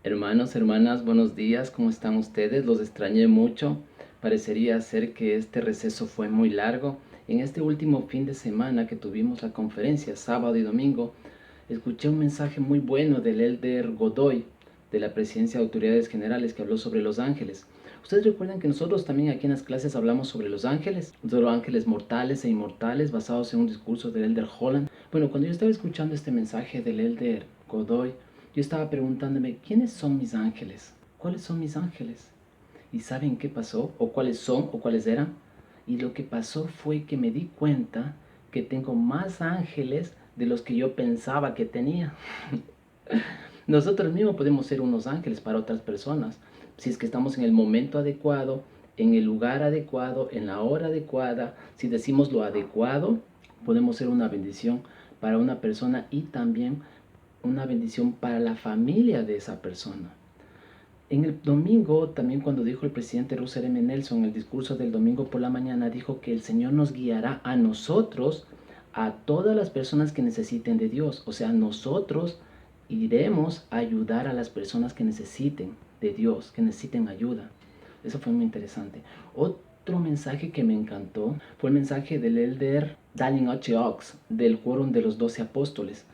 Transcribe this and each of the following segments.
Hermanos, hermanas, buenos días, ¿cómo están ustedes? Los extrañé mucho. Parecería ser que este receso fue muy largo. En este último fin de semana que tuvimos la conferencia, sábado y domingo, escuché un mensaje muy bueno del Elder Godoy, de la Presidencia de Autoridades Generales, que habló sobre los ángeles. Ustedes recuerdan que nosotros también aquí en las clases hablamos sobre los ángeles, los ángeles mortales e inmortales, basados en un discurso del Elder Holland. Bueno, cuando yo estaba escuchando este mensaje del Elder Godoy, yo estaba preguntándome, ¿quiénes son mis ángeles? ¿Cuáles son mis ángeles? ¿Y saben qué pasó? ¿O cuáles son? ¿O cuáles eran? Y lo que pasó fue que me di cuenta que tengo más ángeles de los que yo pensaba que tenía. Nosotros mismos podemos ser unos ángeles para otras personas, si es que estamos en el momento adecuado, en el lugar adecuado, en la hora adecuada. Si decimos lo adecuado, podemos ser una bendición para una persona y también una bendición para la familia de esa persona. En el domingo, también cuando dijo el presidente Russell M. Nelson, en el discurso del domingo por la mañana, dijo que el Señor nos guiará a nosotros, a todas las personas que necesiten de Dios. O sea, nosotros iremos a ayudar a las personas que necesiten de Dios, que necesiten ayuda. Eso fue muy interesante. Otro mensaje que me encantó fue el mensaje del Elder Dallin H. Oaks, del Quórum de los 12 Apóstoles.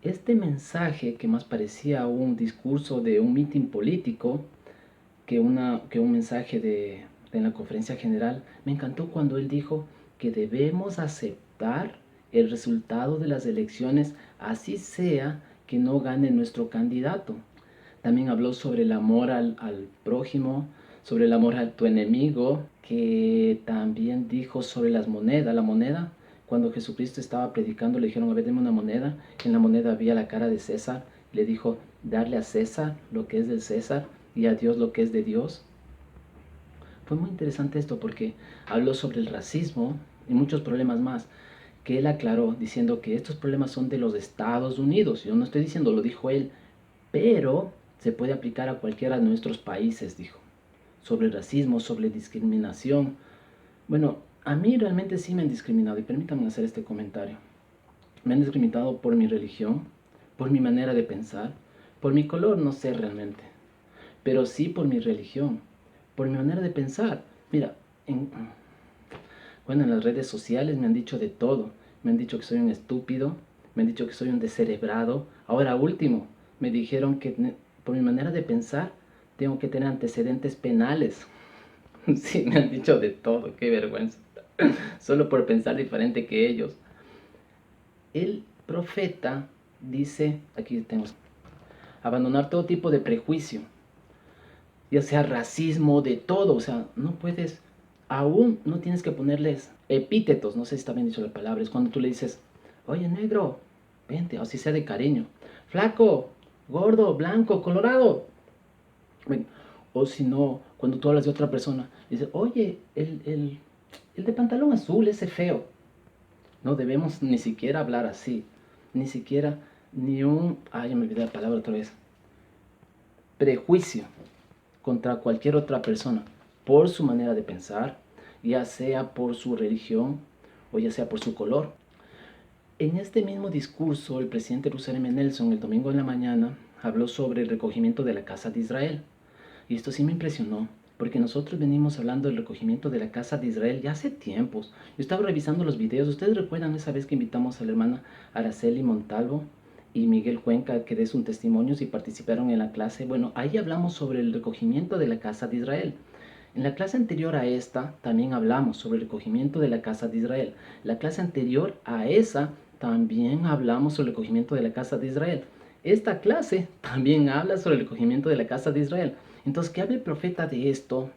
Este mensaje, que más parecía un discurso de un mitin político que un mensaje de la conferencia general, me encantó cuando él dijo que debemos aceptar el resultado de las elecciones, así sea que no gane nuestro candidato. También habló sobre el amor al prójimo, sobre el amor a tu enemigo, que también dijo sobre las monedas, la moneda. Cuando Jesucristo estaba predicando, le dijeron, a ver, deme una moneda. En la moneda había la cara de César. Le dijo, darle a César lo que es del César y a Dios lo que es de Dios. Fue muy interesante esto porque habló sobre el racismo y muchos problemas más, que él aclaró diciendo que estos problemas son de los Estados Unidos. Yo no estoy diciendo, lo dijo él, pero se puede aplicar a cualquiera de nuestros países, dijo. Sobre racismo, sobre discriminación. Bueno, a mí realmente sí me han discriminado, y permítanme hacer este comentario. Me han discriminado por mi religión, por mi manera de pensar, por mi color, no sé realmente, pero sí por mi religión, por mi manera de pensar. Mira, en las redes sociales me han dicho de todo. Me han dicho que soy un estúpido, me han dicho que soy un descerebrado. Ahora último, me dijeron que por mi manera de pensar tengo que tener antecedentes penales. Sí, me han dicho de todo, qué vergüenza. Solo por pensar diferente que ellos. El profeta dice, aquí tengo, abandonar todo tipo de prejuicio, ya sea racismo, de todo. O sea, no puedes, aún no tienes que ponerles epítetos, no sé si está bien dicho la palabra, es cuando tú le dices, oye negro, vente, o si sea de cariño, flaco, gordo, blanco, colorado. Bueno, o si no, cuando tú hablas de otra persona, dices, oye, el de pantalón azul, ese feo. No debemos ni siquiera hablar así, ni siquiera, ni un, ay, ya me olvidé la palabra otra vez, prejuicio contra cualquier otra persona por su manera de pensar, ya sea por su religión o ya sea por su color. En este mismo discurso, el presidente Russell M. Nelson, el domingo en la mañana, habló sobre el recogimiento de la casa de Israel. Y esto sí me impresionó, porque nosotros venimos hablando del recogimiento de la casa de Israel ya hace tiempos. Yo estaba revisando los videos. ¿Ustedes recuerdan esa vez que invitamos a la hermana Araceli Montalvo y Miguel Cuenca que dé sus testimonios y participaron en la clase? Bueno, ahí hablamos sobre el recogimiento de la casa de Israel. En la clase anterior a esta también hablamos sobre el recogimiento de la casa de Israel. La clase anterior a esa también hablamos sobre el recogimiento de la casa de Israel. Esta clase también habla sobre el recogimiento de la casa de Israel. Entonces, que hable el profeta de esto,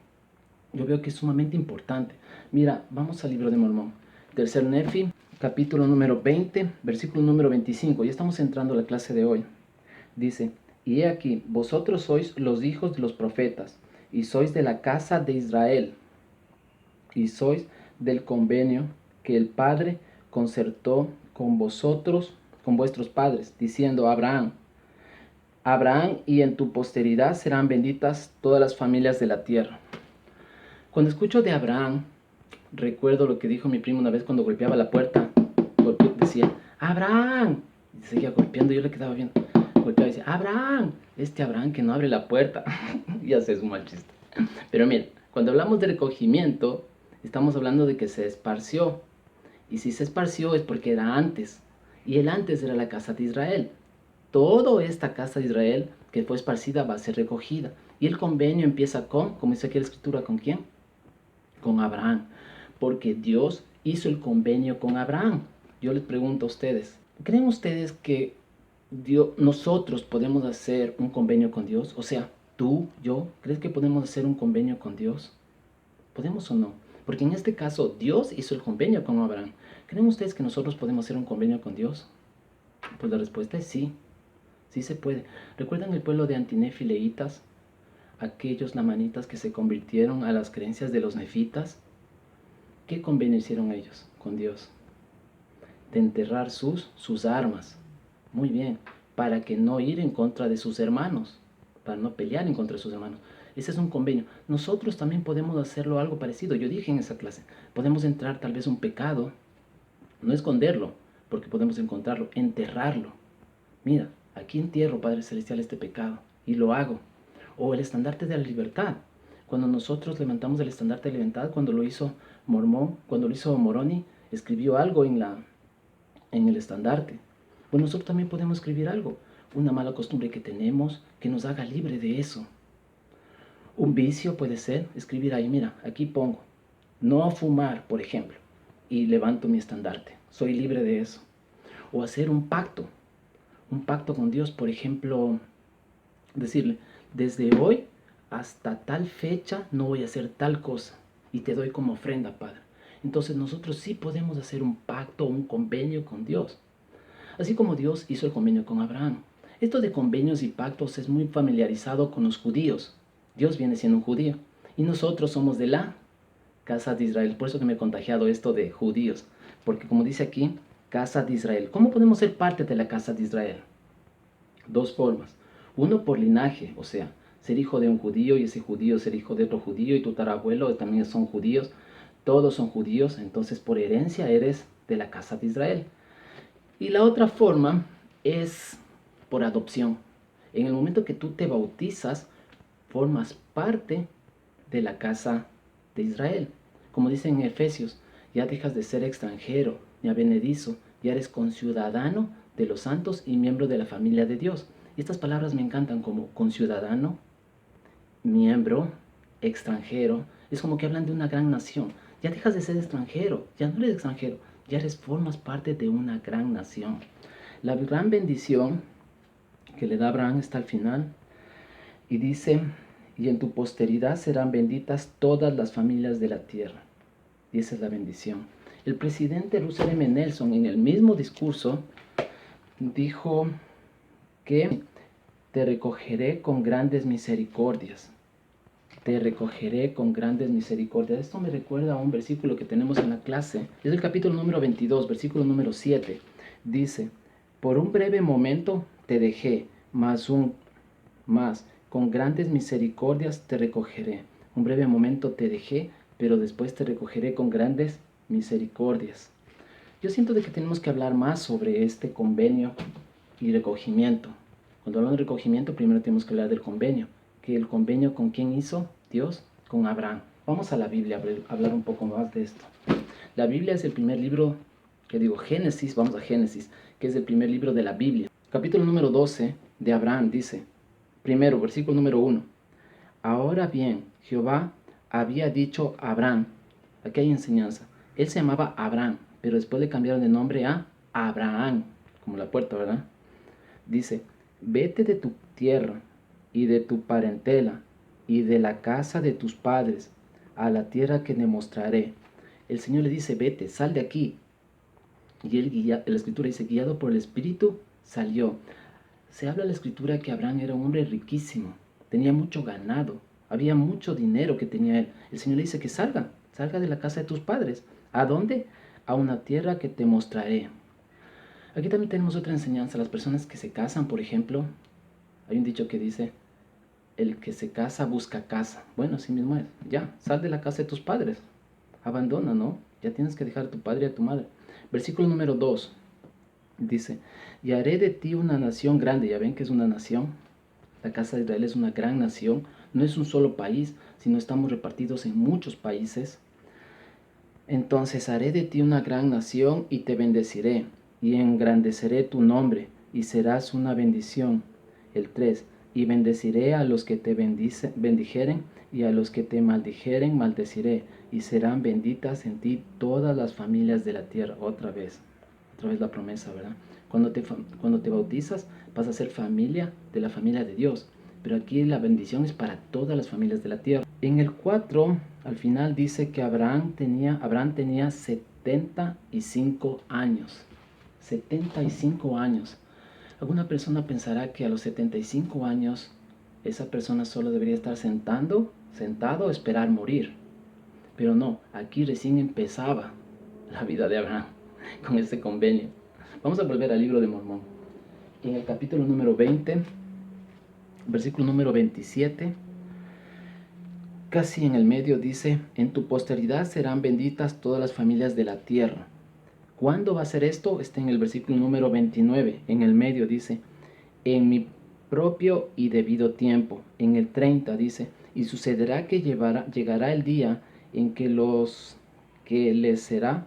yo veo que es sumamente importante. Mira, vamos al libro de Mormón. Tercer Nefi, capítulo número 20, versículo número 25. Ya estamos entrando a la clase de hoy. Dice, y he aquí, vosotros sois los hijos de los profetas, y sois de la casa de Israel, y sois del convenio que el Padre concertó con vosotros, con vuestros padres, diciendo a Abraham, Abraham, y en tu posteridad serán benditas todas las familias de la tierra. Cuando escucho de Abraham, recuerdo lo que dijo mi primo una vez cuando golpeaba la puerta. Decía, Abraham. Y seguía golpeando, yo le quedaba viendo. Porque dice, Abraham, este Abraham que no abre la puerta. Ya sé, es un mal chiste. Pero mira, cuando hablamos de recogimiento, estamos hablando de que se esparció. Y si se esparció es porque era antes. Y el antes era la casa de Israel. Toda esta casa de Israel que fue esparcida va a ser recogida. Y el convenio empieza con, como dice aquí la escritura, ¿con quién? Con Abraham. Porque Dios hizo el convenio con Abraham. Yo les pregunto a ustedes, ¿creen ustedes que nosotros podemos hacer un convenio con Dios? O sea, tú, yo, ¿crees que podemos hacer un convenio con Dios? ¿Podemos o no? Porque en este caso Dios hizo el convenio con Abraham. ¿Creen ustedes que nosotros podemos hacer un convenio con Dios? Pues la respuesta es sí. Sí se puede. ¿Recuerdan el pueblo de antinefileitas? Aquellos lamanitas que se convirtieron a las creencias de los nefitas. ¿Qué convenio hicieron ellos con Dios? De enterrar sus armas. Muy bien. Para que no ir en contra de sus hermanos. Para no pelear en contra de sus hermanos. Ese es un convenio. Nosotros también podemos hacerlo algo parecido. Yo dije en esa clase, podemos entrar tal vez un pecado, no esconderlo, porque podemos encontrarlo, enterrarlo. Mira, aquí entierro, Padre Celestial, este pecado y lo hago. O el estandarte de la libertad. Cuando nosotros levantamos el estandarte de la libertad, cuando lo hizo Mormón, cuando lo hizo Moroni, escribió algo en el estandarte. Pues nosotros también podemos escribir algo, una mala costumbre que tenemos que nos haga libre de eso. Un vicio puede ser escribir ahí, mira, aquí pongo, no fumar, por ejemplo, y levanto mi estandarte. Soy libre de eso. O hacer un pacto con Dios, por ejemplo, decirle, desde hoy hasta tal fecha no voy a hacer tal cosa y te doy como ofrenda, Padre. Entonces nosotros sí podemos hacer un pacto, un convenio con Dios. Así como Dios hizo el convenio con Abraham. Esto de convenios y pactos es muy familiarizado con los judíos. Dios viene siendo un judío y nosotros somos de la casa de Israel. Por eso que me he contagiado esto de judíos. Porque como dice aquí, casa de Israel. ¿Cómo podemos ser parte de la casa de Israel? Dos formas. Uno por linaje, o sea, ser hijo de un judío y ese judío ser hijo de otro judío y tu tatarabuelo también son judíos. Todos son judíos, entonces por herencia eres de la casa de Israel. Y la otra forma es por adopción. En el momento que tú te bautizas, formas parte de la casa de Israel. Como dice en Efesios, ya dejas de ser extranjero ni avenedizo, ya eres conciudadano de los santos y miembro de la familia de Dios. Y estas palabras me encantan como conciudadano, miembro, extranjero. Es como que hablan de una gran nación. Ya dejas de ser extranjero, ya no eres extranjero, ya formas parte de una gran nación. La gran bendición que le da Abraham está al final y dice, y en tu posteridad serán benditas todas las familias de la tierra. Y esa es la bendición. El presidente Russell M. Nelson en el mismo discurso dijo que te recogeré con grandes misericordias. Te recogeré con grandes misericordias. Esto me recuerda a un versículo que tenemos en la clase. Es el capítulo número 22, versículo número 7. Dice, por un breve momento te dejé, más con grandes misericordias te recogeré. Un breve momento te dejé, pero después te recogeré con grandes misericordias. Yo siento de que tenemos que hablar más sobre este convenio y recogimiento. Cuando hablamos de recogimiento, primero tenemos que hablar del convenio. Que el convenio con quién hizo Dios, con Abraham. Vamos a la Biblia a hablar un poco más de esto. La Biblia es el primer libro, Génesis, vamos a Génesis, que es el primer libro de la Biblia. Capítulo número 12 de Abraham dice, primero, versículo número 1. Ahora bien, Jehová había dicho a Abraham, aquí hay enseñanza, él se llamaba Abraham, pero después le cambiaron de nombre a Abraham, como la puerta, ¿verdad? Dice, vete de tu tierra y de tu parentela y de la casa de tus padres a la tierra que te mostraré. El Señor le dice, vete, sal de aquí. Y él, la escritura dice, guiado por el Espíritu, salió. Se habla en la escritura que Abraham era un hombre riquísimo, tenía mucho ganado, había mucho dinero que tenía él. El Señor le dice que salga de la casa de tus padres. ¿A dónde? A una tierra que te mostraré. Aquí también tenemos otra enseñanza. Las personas que se casan, por ejemplo, hay un dicho que dice, el que se casa busca casa. Bueno, así mismo es. Ya, sal de la casa de tus padres. Abandona, ¿no? Ya tienes que dejar a tu padre y a tu madre. Versículo número 2. Dice, y haré de ti una nación grande. Ya ven que es una nación. La casa de Israel es una gran nación. No es un solo país, sino estamos repartidos en muchos países. Entonces haré de ti una gran nación y te bendeciré, y engrandeceré tu nombre, y serás una bendición. El 3. Y bendeciré a los que te bendijeren, y a los que te maldijeren maldeciré, y serán benditas en ti todas las familias de la tierra. Otra vez la promesa, ¿verdad? Cuando te bautizas vas a ser familia de la familia de Dios. Pero aquí la bendición es para todas las familias de la tierra. En el 4, al final dice que Abraham tenía 75 años. 75 años. Alguna persona pensará que a los 75 años esa persona solo debería estar sentado o esperar morir. Pero no, aquí recién empezaba la vida de Abraham con este convenio. Vamos a volver al libro de Mormón. En el capítulo número 20, versículo número 27, casi en el medio dice, en tu posteridad serán benditas todas las familias de la tierra. ¿Cuándo va a ser esto? Está en el versículo número 29, en el medio dice, en mi propio y debido tiempo. En el 30 dice, y sucederá que llegará el día en que les será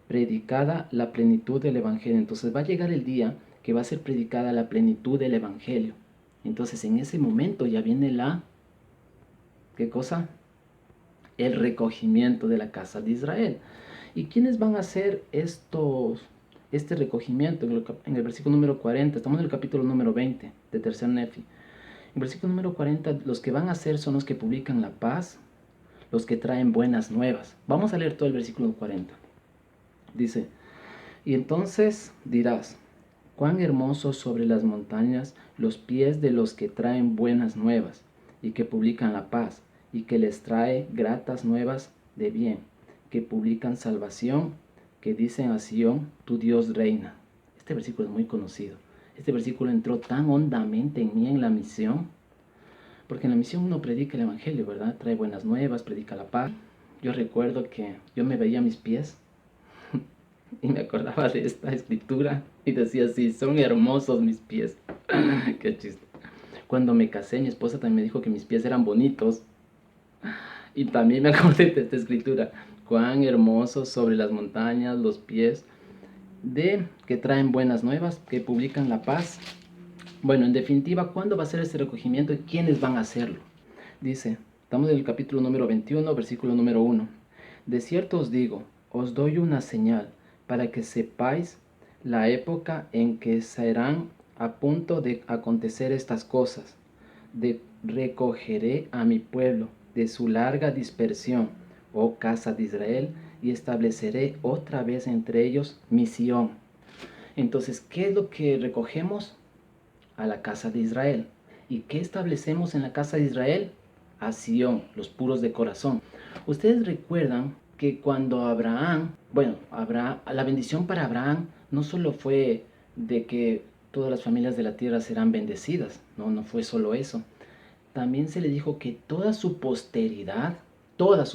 predicada la plenitud del Evangelio. Entonces va a llegar el día que va a ser predicada la plenitud del Evangelio. Entonces en ese momento ya viene ¿qué cosa? El recogimiento de la casa de Israel. ¿Y quiénes van a hacer este recogimiento? En el versículo número 40, estamos en el capítulo número 20 de Tercer Nefi. En el versículo número 40, los que van a hacer son los que publican la paz, los que traen buenas nuevas. Vamos a leer todo el versículo 40. Dice, y entonces dirás, cuán hermosos sobre las montañas los pies de los que traen buenas nuevas, y que publican la paz, y que les trae gratas nuevas de bien, que publican salvación, que dicen a Sión, tu Dios reina. Este versículo es muy conocido. Este versículo entró tan hondamente en mí en la misión, porque en la misión uno predica el Evangelio, ¿verdad? Trae buenas nuevas, predica la paz. Yo recuerdo que yo me veía mis pies y me acordaba de esta escritura y decía, sí, son hermosos mis pies. Qué chiste. Cuando me casé, mi esposa también me dijo que mis pies eran bonitos. Y también me acordé de esta escritura. Cuán hermosos sobre las montañas los pies de que traen buenas nuevas, que publican la paz. Bueno, en definitiva, ¿cuándo va a ser este recogimiento y quiénes van a hacerlo? Dice, estamos en el capítulo número 21, versículo número 1. De cierto os digo, os doy una señal para que sepáis la época en que serán a punto de acontecer estas cosas. Recogeré a mi pueblo de su larga dispersión, oh casa de Israel, y estableceré otra vez entre ellos mi Sión. Entonces, ¿qué es lo que recogemos? A la casa de Israel. ¿Y qué establecemos en la casa de Israel? A Sión, los puros de corazón. Ustedes recuerdan que cuando la bendición para Abraham no solo fue de que todas las familias de la tierra serán bendecidas, no fue solo eso. También se le dijo que toda su posteridad, toda,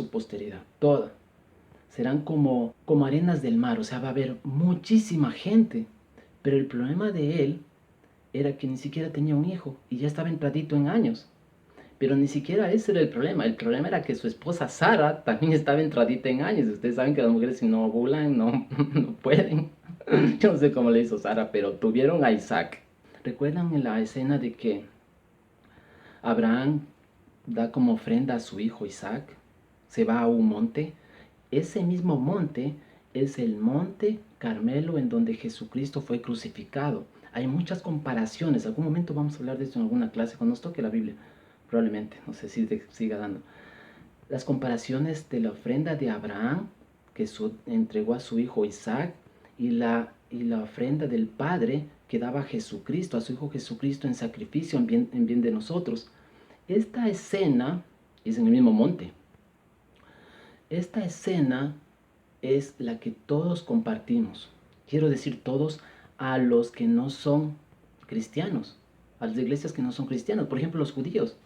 serán como arenas del mar, o sea, va a haber muchísima gente. Pero el problema de él era que ni siquiera tenía un hijo y ya estaba entradito en años. Pero ni siquiera ese era el problema. El problema era que su esposa Sara también estaba entradita en años. Ustedes saben que las mujeres si no ovulan no pueden. Yo no sé cómo le hizo Sara, pero tuvieron a Isaac. ¿Recuerdan en la escena de que Abraham da como ofrenda a su hijo Isaac? Se va a un monte. Ese mismo monte es el monte Carmelo en donde Jesucristo fue crucificado. Hay muchas comparaciones. Algún momento vamos a hablar de esto en alguna clase cuando nos toque la Biblia. Probablemente, no sé si te siga dando. Las comparaciones de la ofrenda de Abraham, que entregó a su hijo Isaac, y la ofrenda del Padre que daba a Jesucristo, a su hijo Jesucristo en sacrificio en bien de nosotros. Esta escena es en el mismo monte. Esta escena es la que todos compartimos. Quiero decir todos a los que no son cristianos, a las iglesias que no son cristianos. Por ejemplo, los judíos.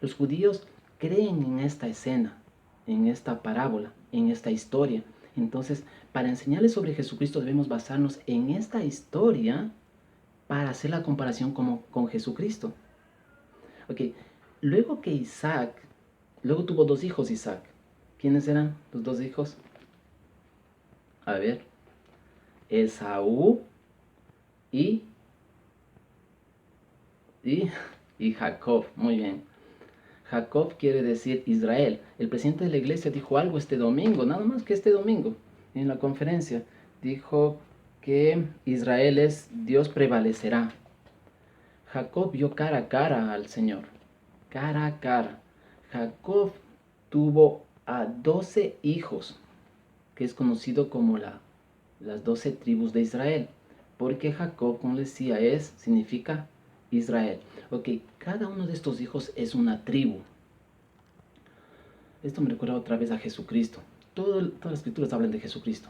Los judíos creen en esta escena, en esta parábola, en esta historia. Entonces, para enseñarles sobre Jesucristo debemos basarnos en esta historia para hacer la comparación con Jesucristo. Ok, luego tuvo dos hijos Isaac. ¿Quiénes eran los dos hijos? A ver, Esaú y, y, y Jacob. Muy bien. Jacob quiere decir Israel. El presidente de la iglesia dijo algo este domingo, nada más que este domingo, en la conferencia. Dijo que Israel es Dios prevalecerá. Jacob vio cara a cara al Señor. Cara a cara. Jacob tuvo a 12 hijos, que es conocido como las 12 tribus de Israel. Porque Jacob, como decía, significa Israel. Ok, cada uno de estos hijos es una tribu. Esto me recuerda otra vez a Jesucristo. Todas las escrituras hablan de Jesucristo.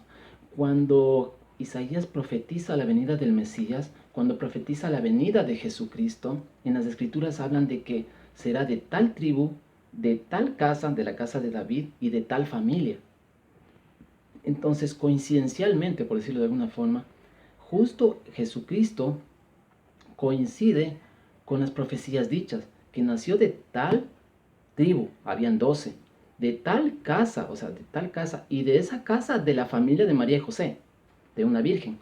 Cuando Isaías profetiza la venida del Mesías, cuando profetiza la venida de Jesucristo, en las escrituras hablan de que será de tal tribu, de tal casa, de la casa de David y de tal familia. Entonces, coincidencialmente, por decirlo de alguna forma, justo Jesucristo coincide con las profecías dichas, que nació de tal tribu, habían 12, de tal casa, o sea, de tal casa, y de esa casa de la familia de María y José, de una virgen.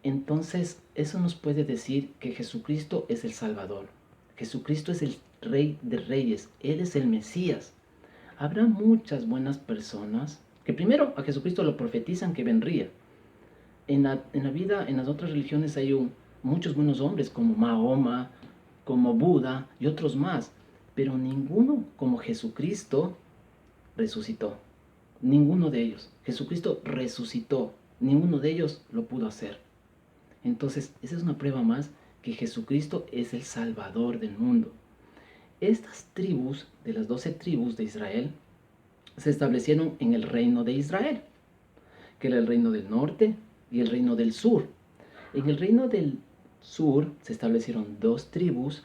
Entonces, eso nos puede decir que Jesucristo es el Salvador. Jesucristo es el Rey de Reyes, Él es el Mesías. Habrá muchas buenas personas que primero a Jesucristo lo profetizan que vendría. En la vida, en las otras religiones hay muchos buenos hombres como Mahoma, como Buda y otros más, pero ninguno como Jesucristo resucitó. Ninguno de ellos. Jesucristo resucitó. Ninguno de ellos lo pudo hacer. Entonces, esa es una prueba más que Jesucristo es el Salvador del mundo. Estas tribus, de las 12 tribus de Israel, se establecieron en el reino de Israel, que era el reino del norte y el reino del sur. En el reino del sur se establecieron 2 tribus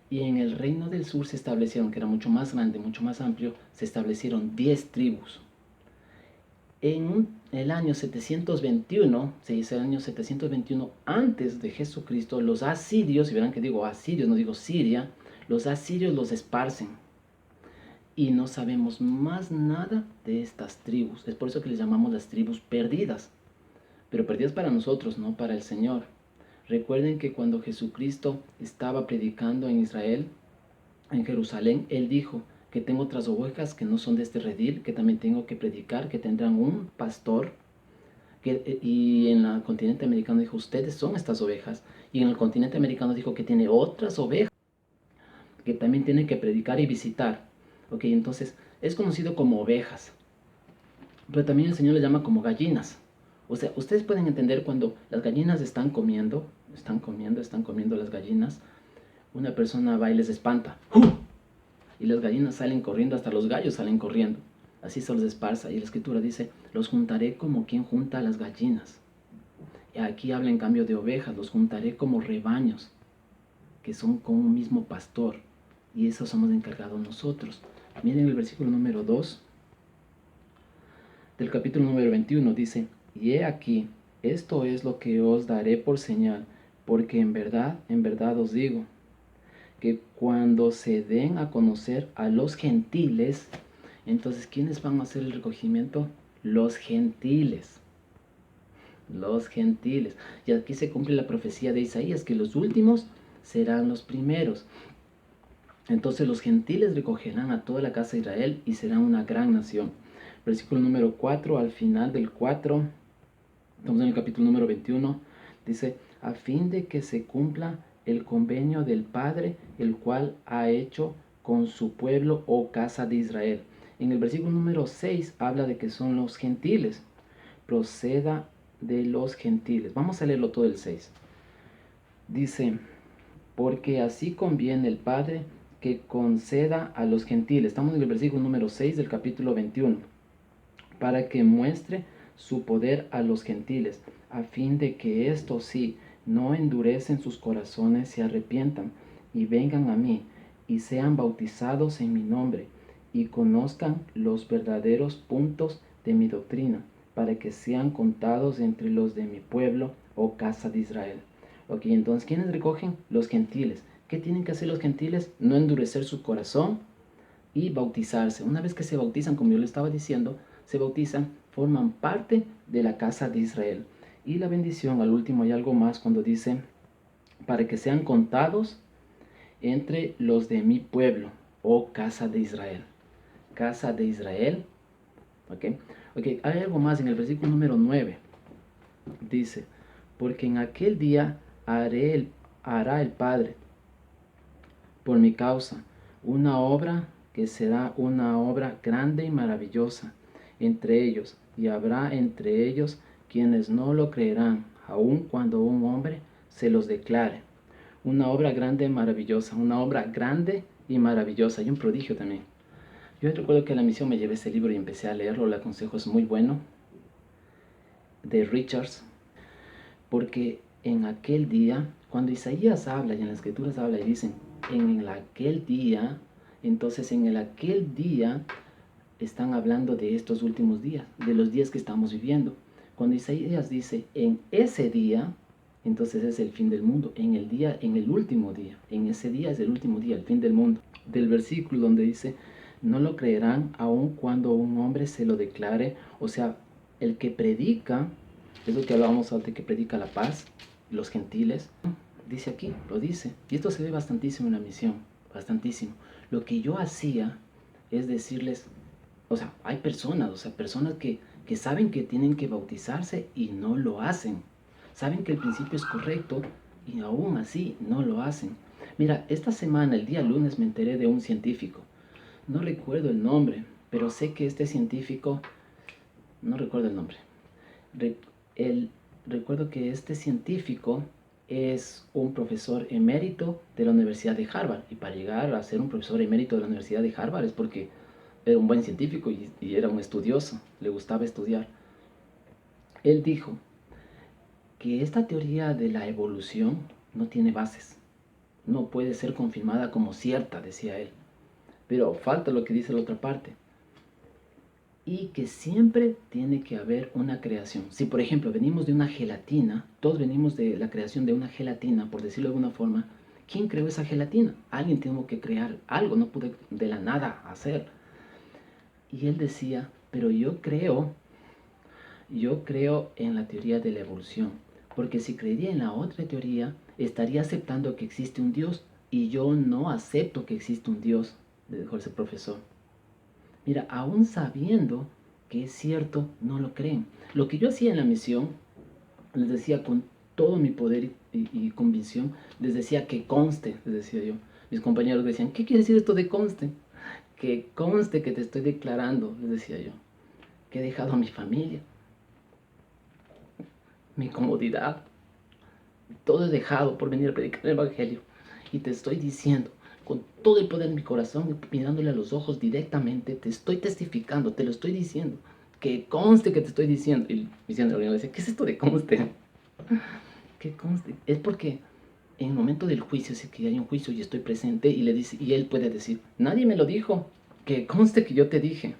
y en el reino del sur se establecieron, que era mucho más grande, mucho más amplio, se establecieron 10 tribus. En el año 721, se dice el año 721 antes de Jesucristo, los asirios, y verán que digo asirios, no digo Siria, los asirios los esparcen. Y no sabemos más nada de estas tribus. Es por eso que les llamamos las tribus perdidas. Pero perdidas para nosotros, no para el Señor. Recuerden que cuando Jesucristo estaba predicando en Israel, en Jerusalén, Él dijo que tengo otras ovejas que no son de este redil, que también tengo que predicar, que tendrán un pastor. Y en el continente americano dijo, ustedes son estas ovejas. Y en el continente americano dijo que tiene otras ovejas que también tiene que predicar y visitar. Ok, entonces es conocido como ovejas. Pero también el Señor le llama como gallinas. O sea, ustedes pueden entender cuando las gallinas están comiendo las gallinas, una persona va y les espanta. ¡Uh! Y las gallinas salen corriendo, hasta los gallos salen corriendo. Así se los esparza. Y la escritura dice, los juntaré como quien junta a las gallinas. Y aquí habla en cambio de ovejas, los juntaré como rebaños, que son con un mismo pastor. Y eso somos encargados nosotros. Miren el versículo número 2 del capítulo número 21, dice, y he aquí, esto es lo que os daré por señal, porque en verdad os digo, que cuando se den a conocer a los gentiles, entonces, ¿quiénes van a hacer el recogimiento? Los gentiles. Los gentiles. Y aquí se cumple la profecía de Isaías, que los últimos serán los primeros. Entonces los gentiles recogerán a toda la casa de Israel y serán una gran nación. Versículo número 4, al final del 4, estamos en el capítulo número 21, dice, a fin de que se cumpla el convenio del Padre, el cual ha hecho con su pueblo, oh casa de Israel. En el versículo número 6 habla de que son los gentiles. Proceda de los gentiles. Vamos a leerlo todo el 6. Dice, porque así conviene el Padre que conceda a los gentiles. Estamos en el versículo número 6 del capítulo 21. Para que muestre su poder a los gentiles, a fin de que estos sí no endurecen sus corazones, se arrepientan y vengan a mí y sean bautizados en mi nombre y conozcan los verdaderos puntos de mi doctrina, para que sean contados entre los de mi pueblo, oh casa de Israel. Ok, entonces, ¿quiénes recogen? Los gentiles. ¿Qué tienen que hacer los gentiles? No endurecer su corazón y bautizarse. Una vez que se bautizan, como yo le estaba diciendo, se bautizan, forman parte de la casa de Israel. Y la bendición, al último hay algo más cuando dice, para que sean contados entre los de mi pueblo, oh casa de Israel. Casa de Israel. Ok, hay algo más en el versículo número 9. Dice, porque en aquel día hará el Padre por mi causa una obra que será una obra grande y maravillosa entre ellos, y habrá entre ellos quienes no lo creerán, aun cuando un hombre se los declare. Una obra grande y maravillosa, una obra grande y maravillosa, y un prodigio también. Yo recuerdo que a la misión me llevé ese libro y empecé a leerlo, le aconsejo, es muy bueno, de Richards, porque en aquel día, cuando Isaías habla y en las escrituras habla y dicen, en el aquel día, entonces en el aquel día están hablando de estos últimos días, de los días que estamos viviendo. Cuando Isaías dice en ese día, entonces es el fin del mundo, en el día, en el último día, en ese día es el último día, el fin del mundo. Del versículo donde dice, no lo creerán aun cuando un hombre se lo declare, o sea, el que predica, es lo que hablábamos antes, que predica la paz, los gentiles, dice aquí, lo dice, y esto se ve bastantísimo en la misión, bastantísimo. Lo que yo hacía es decirles, o sea, hay personas, personas que saben que tienen que bautizarse y no lo hacen. Saben que el principio es correcto y aún así no lo hacen. Mira, esta semana, el día lunes, me enteré de un científico. No recuerdo el nombre, pero sé que este científico, no recuerdo el nombre. Recuerdo que este científico es un profesor emérito de la Universidad de Harvard. Y para llegar a ser un profesor emérito de la Universidad de Harvard es porque era un buen científico y era un estudioso, le gustaba estudiar. Él dijo que esta teoría de la evolución no tiene bases, no puede ser confirmada como cierta, decía él. Pero falta lo que dice la otra parte. Y que siempre tiene que haber una creación. Si por ejemplo venimos de una gelatina, todos venimos de la creación de una gelatina, por decirlo de alguna forma, ¿quién creó esa gelatina? Alguien tuvo que crear algo, no pude de la nada hacer. Y él decía, pero yo creo en la teoría de la evolución, porque si creería en la otra teoría, estaría aceptando que existe un Dios, y yo no acepto que existe un Dios, le dijo ese profesor. Mira, aún sabiendo que es cierto, no lo creen. Lo que yo hacía en la misión, les decía con todo mi poder y convicción, les decía que conste, les decía yo. Mis compañeros decían, ¿qué quiere decir esto de conste? Que conste que te estoy declarando, les decía yo, que he dejado a mi familia, mi comodidad, todo he dejado por venir a predicar el Evangelio. Y te estoy diciendo, con todo el poder de mi corazón, mirándole a los ojos directamente, te estoy testificando, te lo estoy diciendo. Que conste que te estoy diciendo. Y diciendo, decía, ¿qué es esto de conste? ¿Qué conste? Es porque en el momento del juicio, si que hay un juicio y estoy presente, y le dice, y él puede decir, nadie me lo dijo, que conste que yo te dije.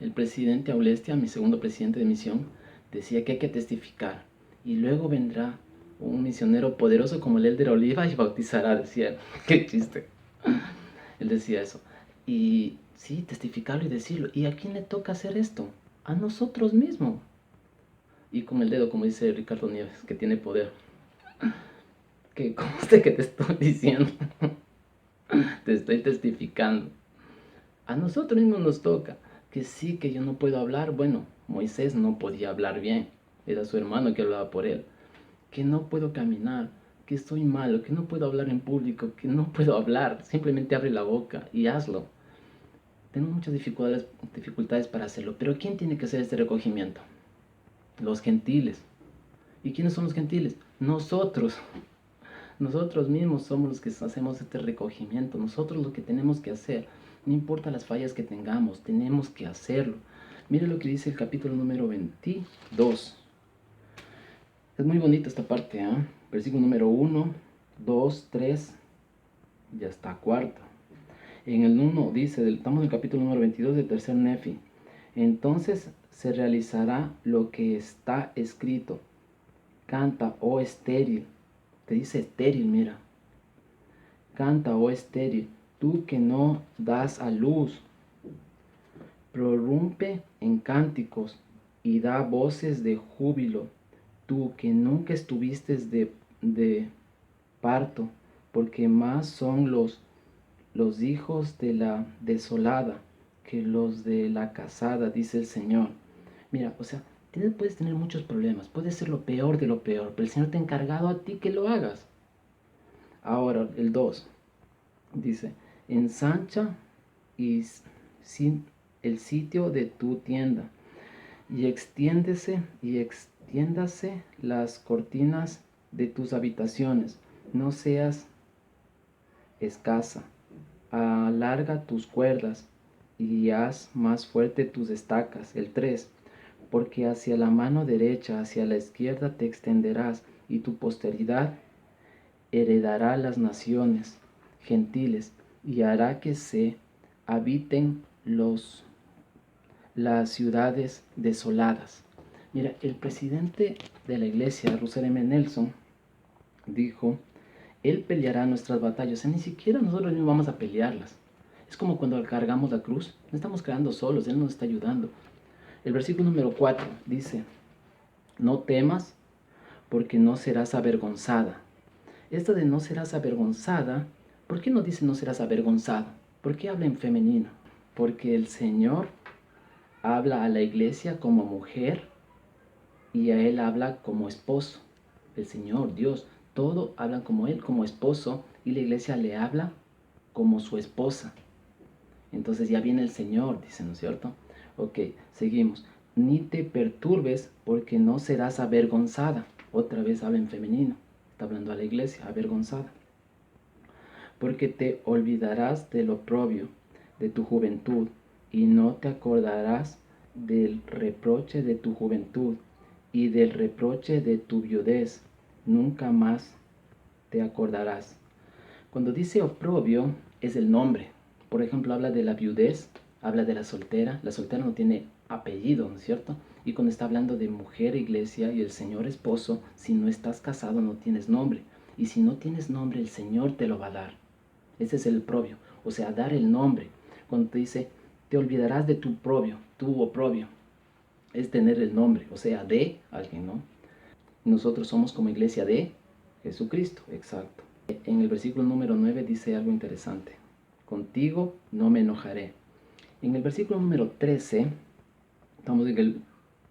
El presidente Aulestia, mi segundo presidente de misión, decía que hay que testificar. Y luego vendrá un misionero poderoso como el Elder Oliva y bautizará, decía él. Qué chiste. Él decía eso. Y sí, testificarlo y decirlo. ¿Y a quién le toca hacer esto? A nosotros mismos. Y con el dedo, como dice Ricardo Nieves, que tiene poder. Que conste que te estoy diciendo. Te estoy testificando. A nosotros mismos nos toca. Que sí, que yo no puedo hablar. Bueno, Moisés no podía hablar bien. Era su hermano que hablaba por él. Que no puedo caminar, que estoy malo, que no puedo hablar en público, que no puedo hablar. Simplemente abre la boca y hazlo. Tengo muchas dificultades para hacerlo. Pero ¿quién tiene que hacer este recogimiento? Los gentiles. ¿Y quiénes son los gentiles? Nosotros. Nosotros mismos somos los que hacemos este recogimiento. Nosotros lo que tenemos que hacer. No importa las fallas que tengamos, tenemos que hacerlo. Mire lo que dice el capítulo número 22. Es muy bonita esta parte, ¿eh? Versículo número 1, 2, 3 y hasta cuarto. En el 1 dice, estamos en el capítulo número 22 del tercer Nefi. Entonces se realizará lo que está escrito. Canta, oh estéril. Te dice estéril, mira. Canta, oh estéril, tú que no das a luz. Prorrumpe en cánticos y da voces de júbilo, tú que nunca estuviste de parto, porque más son los hijos de la desolada que los de la casada, dice el Señor. Mira, o sea, puedes tener muchos problemas, puede ser lo peor de lo peor, pero el Señor te ha encargado a ti que lo hagas. Ahora, el 2 dice, ensancha y sin el sitio de tu tienda, y extiéndase las cortinas de tus habitaciones. No seas escasa. Alarga tus cuerdas y haz más fuerte tus estacas. El 3. Porque hacia la mano derecha, hacia la izquierda te extenderás, y tu posteridad heredará las naciones gentiles, y hará que se habiten las ciudades desoladas. Mira, el presidente de la iglesia, Russell M. Nelson, dijo, Él peleará nuestras batallas. O sea, ni siquiera nosotros mismos vamos a pelearlas. Es como cuando cargamos la cruz. No estamos cargando solos, Él nos está ayudando. El versículo número 4 dice, no temas porque no serás avergonzada. Esto de no serás avergonzada, ¿por qué no dice no serás avergonzado? ¿Por qué habla en femenino? Porque el Señor habla a la iglesia como mujer y a Él habla como esposo. El Señor, Dios, todo hablan como Él, como esposo, y la iglesia le habla como su esposa. Entonces ya viene el Señor, dice, ¿no es cierto? Ok, seguimos. Ni te perturbes porque no serás avergonzada. Otra vez habla en femenino. Está hablando a la iglesia, avergonzada. Porque te olvidarás del oprobio de tu juventud y no te acordarás del reproche de tu juventud y del reproche de tu viudez. Nunca más te acordarás. Cuando dice oprobio es el nombre. Por ejemplo, habla de la viudez, habla de la soltera. La soltera no tiene apellido, ¿no es cierto? Y cuando está hablando de mujer, iglesia y el Señor esposo, si no estás casado no tienes nombre. Y si no tienes nombre, el Señor te lo va a dar. Ese es el oprobio, o sea, dar el nombre. Cuando te dice, te olvidarás de tu oprobio, es tener el nombre, o sea, de alguien, ¿no? Nosotros somos como iglesia de Jesucristo, exacto. En el versículo número 9 dice algo interesante. Contigo no me enojaré. En el versículo número 13, estamos en el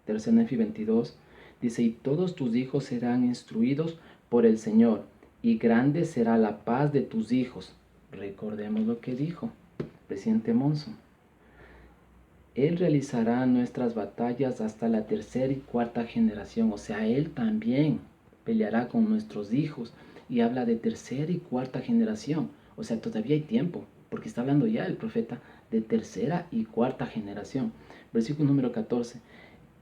tercer Nefi 22, dice, y todos tus hijos serán instruidos por el Señor, y grande será la paz de tus hijos. Recordemos lo que dijo el presidente Monson. Él realizará nuestras batallas hasta la tercera y cuarta generación. O sea, Él también peleará con nuestros hijos. Y habla de tercera y cuarta generación. O sea, todavía hay tiempo. Porque está hablando ya el profeta de tercera y cuarta generación. Versículo número 14.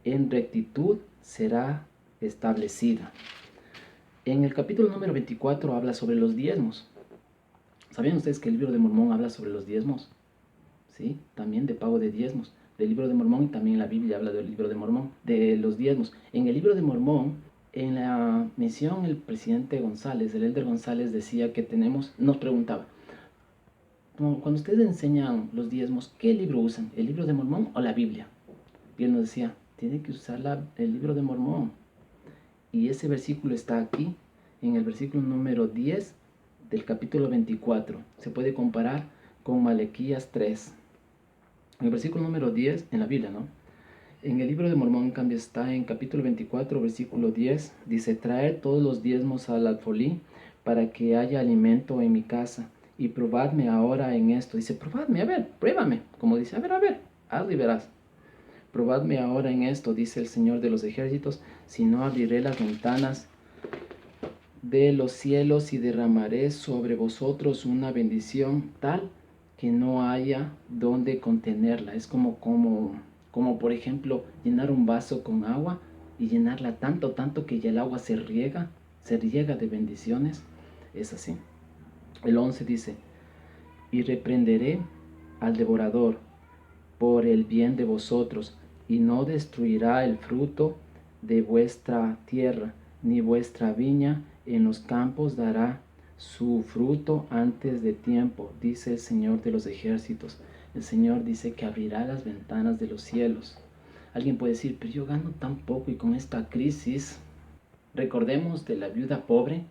En rectitud será establecida. En el capítulo número 24 habla sobre los diezmos. ¿Sabían ustedes que el libro de Mormón habla sobre los diezmos? ¿Sí? También de pago de diezmos. Del libro de Mormón, y también la Biblia habla del libro de Mormón, de los diezmos. En el libro de Mormón, en la misión, el presidente González, el elder González, decía que nos preguntaba, cuando ustedes enseñan los diezmos, ¿qué libro usan? ¿El libro de Mormón o la Biblia? Y él nos decía, tiene que usar el libro de Mormón. Y ese versículo está aquí, en el versículo número 10 del capítulo 24. Se puede comparar con Malaquías 3. En el versículo número 10, en la Biblia, ¿no? En el libro de Mormón, en cambio, está en capítulo 24, versículo 10. Dice, traer todos los diezmos al alfolí para que haya alimento en mi casa. Y probadme ahora en esto. Dice, probadme, a ver, pruébame. Como dice, a ver, hazlo y verás. Probadme ahora en esto, dice el Señor de los ejércitos, si no abriré las ventanas de los cielos y derramaré sobre vosotros una bendición tal que no haya donde contenerla. Es como por ejemplo llenar un vaso con agua y llenarla tanto que ya el agua se riega de bendiciones. Es así. El 11 dice, y reprenderé al devorador por el bien de vosotros, y no destruirá el fruto de vuestra tierra, ni vuestra viña en los campos dará su fruto antes de tiempo, dice el Señor de los ejércitos. El Señor dice que abrirá las ventanas de los cielos. Alguien puede decir, pero yo gano tan poco y con esta crisis. Recordemos de la viuda pobre,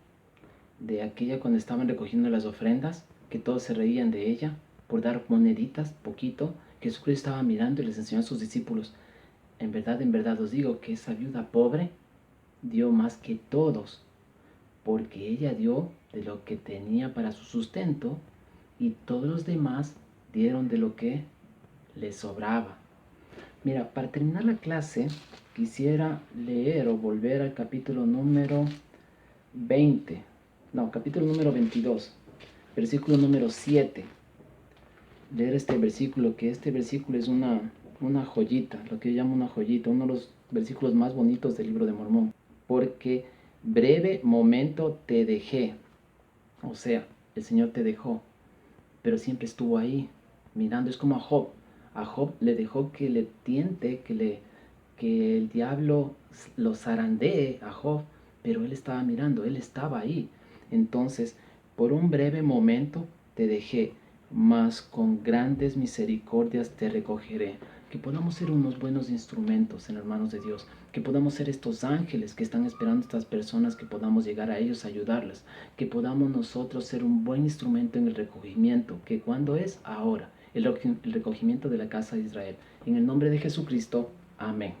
de aquella cuando estaban recogiendo las ofrendas, que todos se reían de ella por dar moneditas, poquito. Jesucristo estaba mirando y les enseñó a sus discípulos, en verdad os digo que esa viuda pobre dio más que todos, porque ella dio de lo que tenía para su sustento y todos los demás dieron de lo que les sobraba. Mira, para terminar la clase quisiera leer o volver al capítulo número 20, no, capítulo número 22, versículo número 7. Leer este versículo, que este versículo es una joyita, lo que yo llamo una joyita, uno de los versículos más bonitos del libro de Mormón. Porque breve momento te dejé, o sea, el Señor te dejó, pero siempre estuvo ahí, mirando. Es como a Job. A Job le dejó que le tiente, que el diablo lo zarandee a Job, pero él estaba mirando, él estaba ahí. Entonces, por un breve momento te dejé, mas con grandes misericordias te recogeré. Que podamos ser unos buenos instrumentos en las manos de Dios, que podamos ser estos ángeles que están esperando a estas personas, que podamos llegar a ellos a ayudarlas, que podamos nosotros ser un buen instrumento en el recogimiento, que cuando es ahora, el recogimiento de la casa de Israel. En el nombre de Jesucristo, amén.